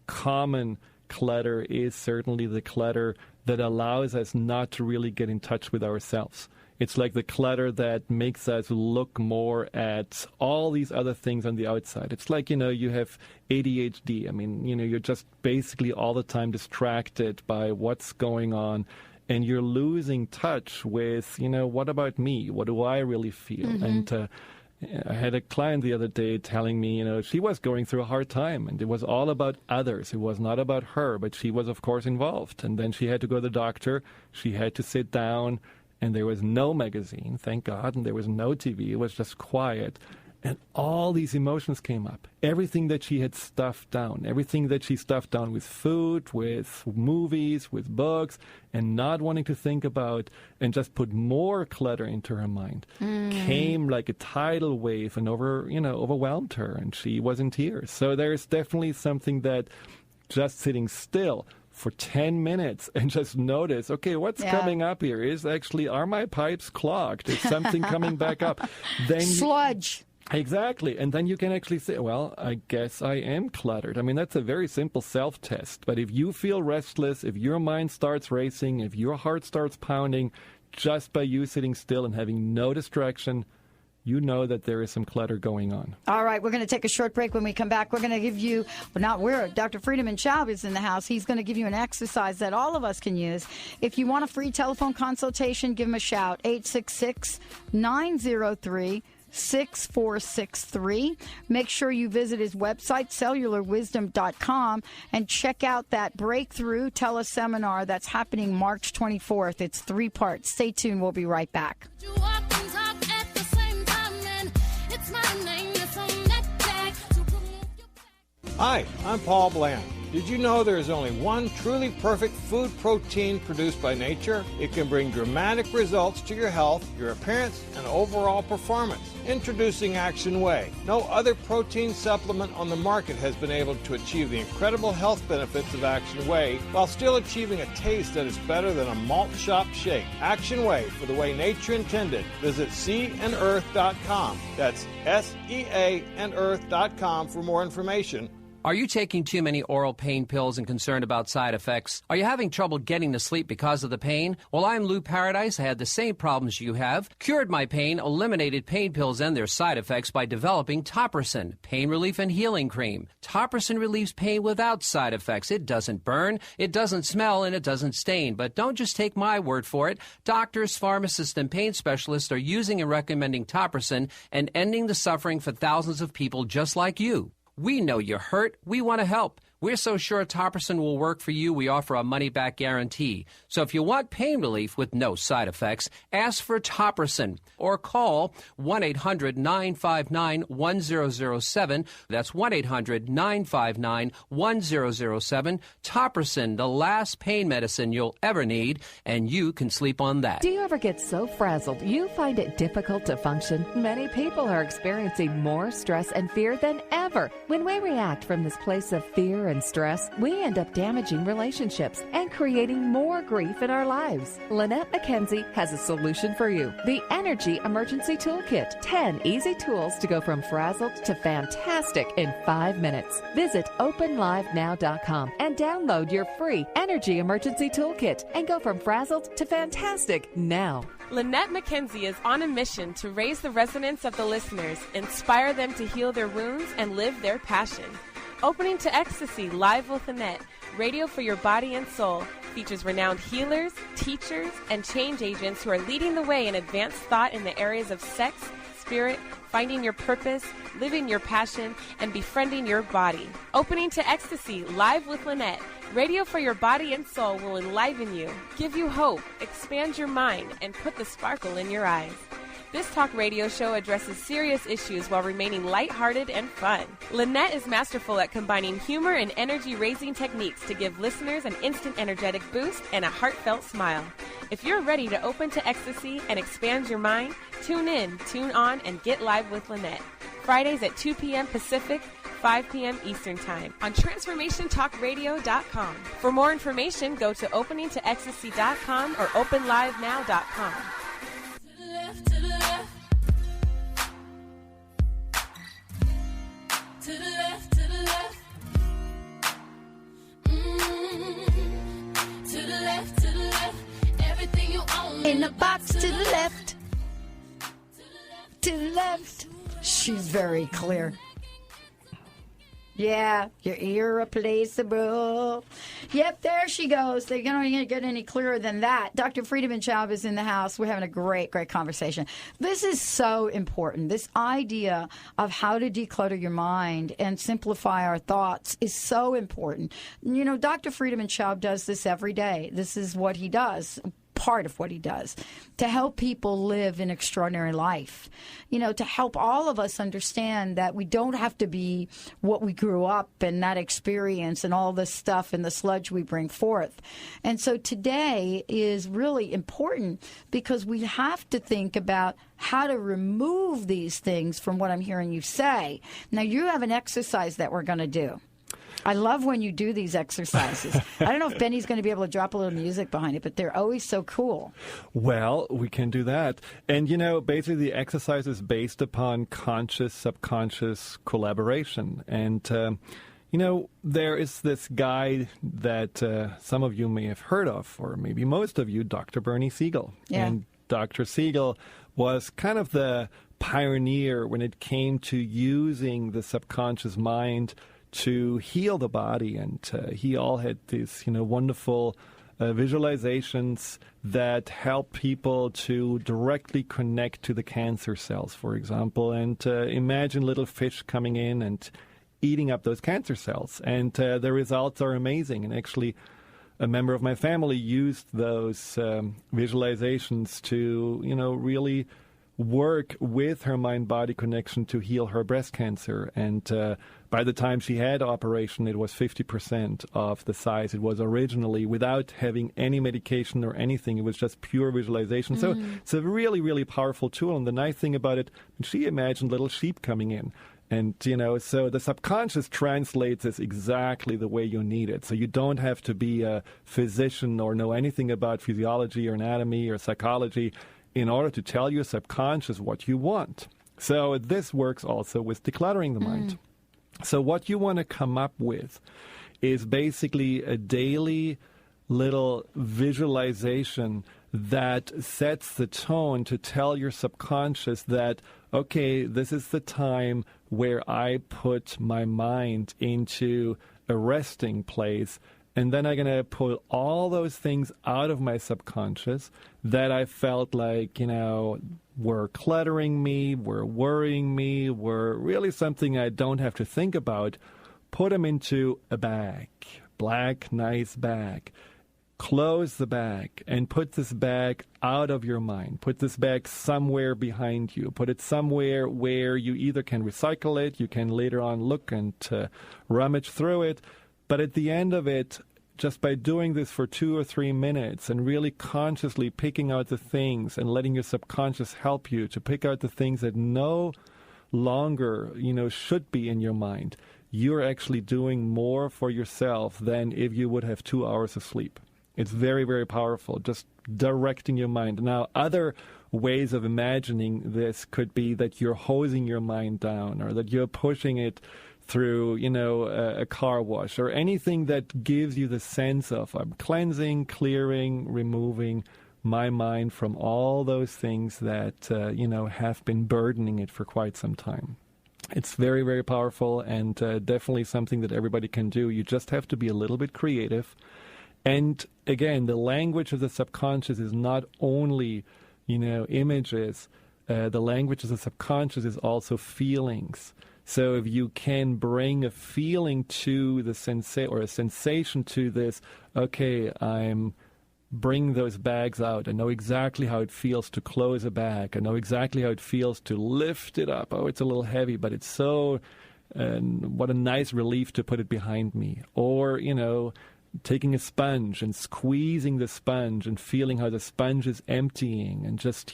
common clutter is certainly the clutter that allows us not to really get in touch with ourselves. It's like the clutter that makes us look more at all these other things on the outside. It's like, you have ADHD. I mean, you're just basically all the time distracted by what's going on, and you're losing touch with, what about me? What do I really feel? And I had a client the other day telling me, she was going through a hard time, and it was all about others. It was not about her, but she was, of course, involved. And then she had to go to the doctor. She had to sit down. And there was no magazine, thank God, and there was no TV. It was just quiet. And all these emotions came up. Everything that she had stuffed down, everything that she stuffed down with food, with movies, with books, and not wanting to think about and just put more clutter into her mind, came like a tidal wave and overwhelmed her, and she was in tears. So there's definitely something that just sitting still for 10 minutes and just notice, okay, what's coming up here? Are my pipes clogged? Is something coming back up? Then sludge. Exactly. And then you can actually say, well, I guess I am cluttered. I mean, that's a very simple self-test. But if you feel restless, if your mind starts racing, if your heart starts pounding, just by you sitting still and having no distraction, you know that there is some clutter going on. All right, we're going to take a short break. When we come back, we're going to give you, Dr. Friedemann Schaub is in the house. He's going to give you an exercise that all of us can use. If you want a free telephone consultation, give him a shout, 866-903-6463. Make sure you visit his website, cellularwisdom.com, and check out that breakthrough teleseminar that's happening March 24th. It's 3 parts. Stay tuned. We'll be right back. Hi, I'm Paul Bland. Did you know there is only one truly perfect food protein produced by nature? It can bring dramatic results to your health, your appearance, and overall performance. Introducing Action Whey. No other protein supplement on the market has been able to achieve the incredible health benefits of Action Whey while still achieving a taste that is better than a malt shop shake. Action Whey, for the way nature intended. Visit seaandearth.com. That's SEAandearth.com for more information. Are you taking too many oral pain pills and concerned about side effects? Are you having trouble getting to sleep because of the pain? Well, I'm Lou Paradise. I had the same problems you have. Cured my pain, eliminated pain pills and their side effects by developing Topricin, pain relief and healing cream. Topricin relieves pain without side effects. It doesn't burn, it doesn't smell, and it doesn't stain. But don't just take my word for it. Doctors, pharmacists, and pain specialists are using and recommending Topricin and ending the suffering for thousands of people just like you. We know you're hurt. We want to help. We're so sure Topricin will work for you, we offer a money-back guarantee. So if you want pain relief with no side effects, ask for Topricin or call 1-800-959-1007. That's 1-800-959-1007. Topricin, the last pain medicine you'll ever need, and you can sleep on that. Do you ever get so frazzled you find it difficult to function? Many people are experiencing more stress and fear than ever. When we react from this place of fear and stress, we end up damaging relationships and creating more grief in our lives. Lynette McKenzie has a solution for you. The Energy Emergency Toolkit. 10 easy tools to go from frazzled to fantastic in 5 minutes. Visit openlivenow.com and download your free Energy Emergency Toolkit and go from frazzled to fantastic now. Lynette McKenzie is on a mission to raise the resonance of the listeners, inspire them to heal their wounds, and live their passion. Opening to Ecstasy, Live with Lynette, radio for your body and soul, features renowned healers, teachers, and change agents who are leading the way in advanced thought in the areas of sex, spirit, finding your purpose, living your passion, and befriending your body. Opening to Ecstasy, Live with Lynette, radio for your body and soul will enliven you, give you hope, expand your mind, and put the sparkle in your eyes. This talk radio show addresses serious issues while remaining lighthearted and fun. Lynette is masterful at combining humor and energy-raising techniques to give listeners an instant energetic boost and a heartfelt smile. If you're ready to open to ecstasy and expand your mind, tune in, tune on, and get live with Lynette. Fridays at 2 p.m. Pacific, 5 p.m. Eastern Time on TransformationTalkRadio.com. For more information, go to openingtoecstasy.com or openlivenow.com. To the left. To the left, to the left. To the left. Everything you own. In the box to the left. To the left. She's very clear. Yeah, you're irreplaceable. Yep, there she goes. They're going to get any clearer than that. Dr. Friedemann Schaub is in the house. We're having a great, great conversation. This is so important. This idea of how to declutter your mind and simplify our thoughts is so important. You know, Dr. Friedemann Schaub does this every day. This is what he does. Part of what he does to help people live an extraordinary life, you know, to help all of us understand that we don't have to be what we grew up and that experience and all this stuff and the sludge we bring forth. And so today is really important because we have to think about how to remove these things from what I'm hearing you say. Now, you have an exercise that we're going to do. I love when you do these exercises. I don't know if Benny's going to be able to drop a little music behind it, but they're always so cool. Well, we can do that. And, you know, basically the exercise is based upon conscious-subconscious collaboration. And, you know, there is this guy that some of you may have heard of, or maybe most of you, Dr. Bernie Siegel. Yeah. And Dr. Siegel was kind of the pioneer when it came to using the subconscious mind to heal the body, and he all had these, you know, wonderful visualizations that help people to directly connect to the cancer cells, for example, and imagine little fish coming in and eating up those cancer cells, and the results are amazing. And actually, a member of my family used those visualizations to, you know, really work with her mind-body connection to heal her breast cancer. And by the time she had operation, it was 50% of the size it was originally without having any medication or anything. It was just pure visualization. So it's a really, really powerful tool. And the nice thing about it, she imagined little sheep coming in. And, you know, so the subconscious translates this exactly the way you need it. So you don't have to be a physician or know anything about physiology or anatomy or psychology in order to tell your subconscious what you want. So this works also with decluttering the mind. So what you want to come up with is basically a daily little visualization that sets the tone to tell your subconscious that, okay, this is the time where I put my mind into a resting place. And then I'm going to pull all those things out of my subconscious that I felt like, you know, were cluttering me, were worrying me, were really something I don't have to think about. Put them into a bag, black, nice bag. Close the bag and put this bag out of your mind. Put this bag somewhere behind you. Put it somewhere where you either can recycle it, you can later on look and rummage through it. But at the end of it, just by doing this for 2 or 3 minutes and really consciously picking out the things and letting your subconscious help you to pick out the things that no longer, you know, should be in your mind, you're actually doing more for yourself than if you would have 2 hours of sleep. It's very, very powerful, just directing your mind. Now, other ways of imagining this could be that you're hosing your mind down or that you're pushing it through, you know, a car wash or anything that gives you the sense of I'm cleansing, clearing, removing my mind from all those things that, you know, have been burdening it for quite some time. It's very, very powerful and definitely something that everybody can do. You just have to be a little bit creative. And again, the language of the subconscious is not only, you know, images. The language of the subconscious is also feelings. So if you can bring a feeling to the or a sensation to this, okay, I'm bringing those bags out. I know exactly how it feels to close a bag. I know exactly how it feels to lift it up. Oh, it's a little heavy, but it's so, what a nice relief to put it behind me. Or, you know, taking a sponge and squeezing the sponge and feeling how the sponge is emptying, and just,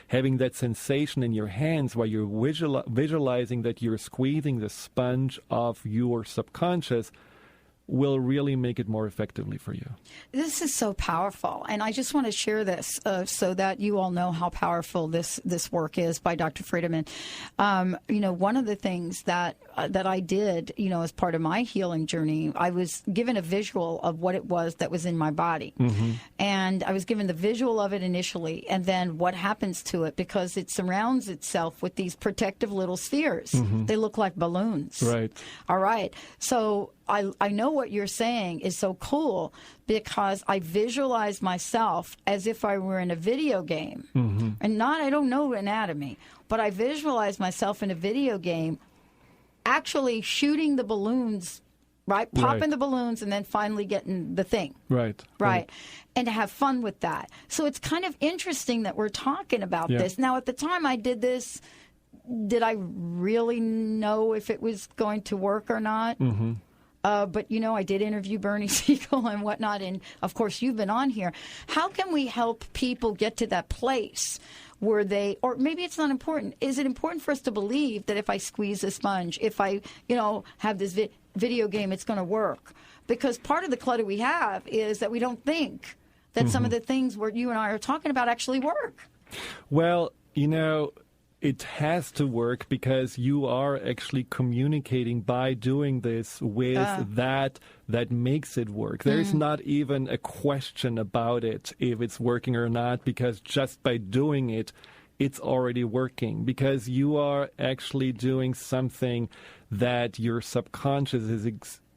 having that sensation in your hands while you're visualizing that you're squeezing the sponge of your subconscious will really make it more effectively for you. This is so powerful, and I just want to share this so that you all know how powerful this work is by Dr. Friedemann. One of the things that I did, as part of my healing journey, I was given a visual of what it was that was in my body. Mm-hmm. And I was given the visual of it initially, and then what happens to it, because it surrounds itself with these protective little spheres. Mm-hmm. They look like balloons. Right. All right. So I know what you're saying is so cool, because I visualize myself as if I were in a video game. Mm-hmm. And I don't know anatomy, but I visualize myself in a video game actually shooting the balloons, right? Popping the balloons and then finally getting the thing. Right. And to have fun with that. So it's kind of interesting that we're talking about this. Now, at the time I did this, did I really know if it was going to work or not? Mm-hmm. But, I did interview Bernie Siegel and whatnot, and, of course, you've been on here. How can we help people get to that place where they, or maybe it's not important. Is it important for us to believe that if I squeeze a sponge, if I, have this video game, it's going to work? Because part of the clutter we have is that we don't think that some of the things where you and I are talking about actually work. Well, it has to work, because you are actually communicating by doing this with that makes it work. There's not even a question about it if it's working or not, because just by doing it, it's already working, because you are actually doing something that your subconscious is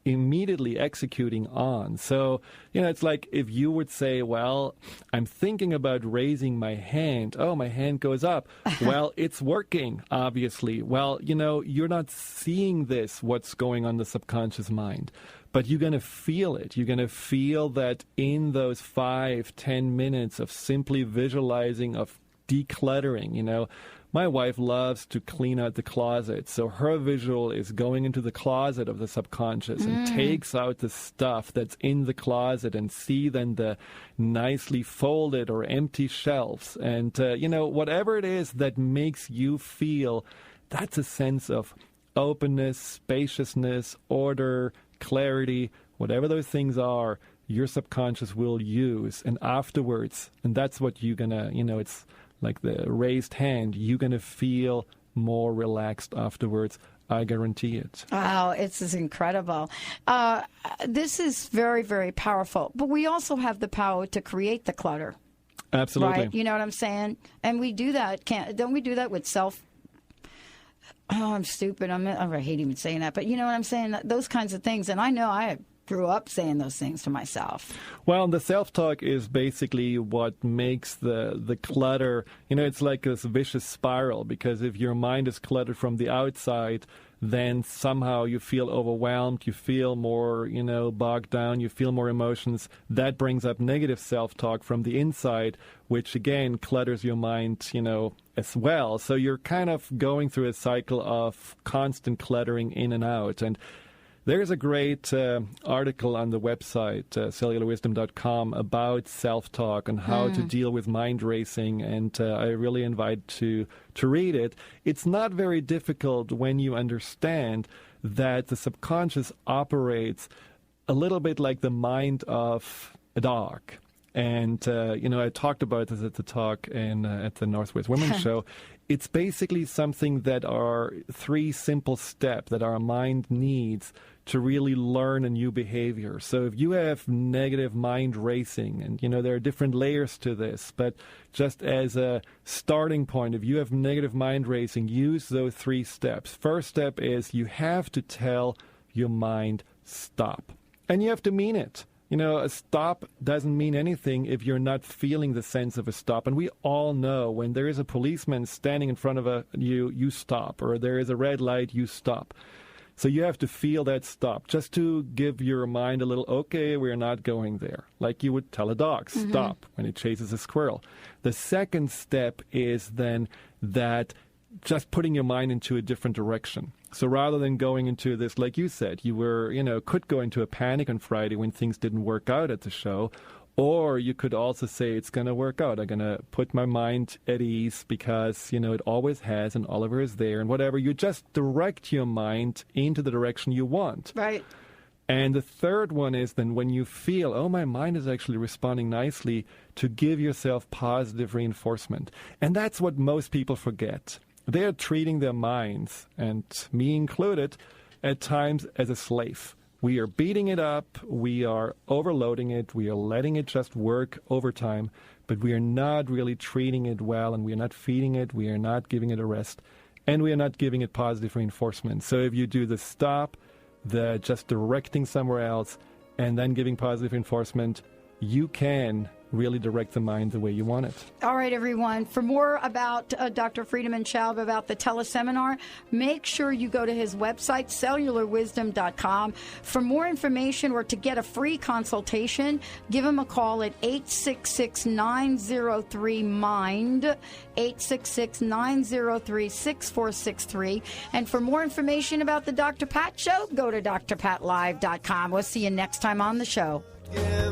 immediately executing on. So, it's like if you would say, well, I'm thinking about raising my hand. Oh, my hand goes up. Well, it's working, obviously. Well, you're not seeing what's going on in the subconscious mind, but you're going to feel it. You're going to feel that in those 5-10 minutes of simply visualizing, of decluttering, my wife loves to clean out the closet, so her visual is going into the closet of the subconscious and takes out the stuff that's in the closet, and see then the nicely folded or empty shelves. And, whatever it is that makes you feel, that's a sense of openness, spaciousness, order, clarity, whatever those things are, your subconscious will use. And afterwards, and that's what you're going to, it's like the raised hand, you're going to feel more relaxed afterwards. I guarantee it. Wow, it's incredible. This is very, very powerful. But we also have the power to create the clutter. Absolutely. Right? You know what I'm saying? And we do that. Don't we do that with self? Oh, I'm stupid. I hate even saying that. But you know what I'm saying? Those kinds of things. And I know I grew up saying those things to myself. Well, the self-talk is basically what makes the clutter, it's like this vicious spiral, because if your mind is cluttered from the outside, then somehow you feel overwhelmed, you feel more, bogged down, you feel more emotions. That brings up negative self-talk from the inside, which again clutters your mind, as well. So you're kind of going through a cycle of constant cluttering in and out. And there's a great article on the website, cellularwisdom.com, about self-talk and how to deal with mind racing, and I really invite to read it. It's not very difficult when you understand that the subconscious operates a little bit like the mind of a dog. And, I talked about this at the talk at the Northwest Women's Show. It's basically something that are 3 simple steps that our mind needs to really learn a new behavior. So if you have negative mind racing, and, there are different layers to this, but just as a starting point, if you have negative mind racing, use those 3 steps. First step is you have to tell your mind, stop. And you have to mean it. A stop doesn't mean anything if you're not feeling the sense of a stop. And we all know when there is a policeman standing in front of you, you stop. Or there is a red light, you stop. So you have to feel that stop, just to give your mind a little, okay, we're not going there. Like you would tell a dog, stop, when it chases a squirrel. The second step is then that just putting your mind into a different direction. So rather than going into this, like you said, you were, could go into a panic on Friday when things didn't work out at the show. Or you could also say it's going to work out. I'm going to put my mind at ease because, it always has, and Oliver is there and whatever. You just direct your mind into the direction you want. Right. And the third one is then when you feel, oh, my mind is actually responding nicely, to give yourself positive reinforcement. And that's what most people forget. They are treating their minds, and me included, at times as a slave. We are beating it up, we are overloading it, we are letting it just work overtime, but we are not really treating it well, and we are not feeding it, we are not giving it a rest, and we are not giving it positive reinforcement. So if you do the stop, the just directing somewhere else, and then giving positive reinforcement, you can really direct the mind the way you want it. All right, everyone. For more about Dr. Friedemann Schaub, about the teleseminar, make sure you go to his website, cellularwisdom.com. For more information or to get a free consultation, give him a call at 866-903-MIND, 866-903-6463. And for more information about the Dr. Pat Show, go to drpatlive.com. We'll see you next time on the show. Yeah.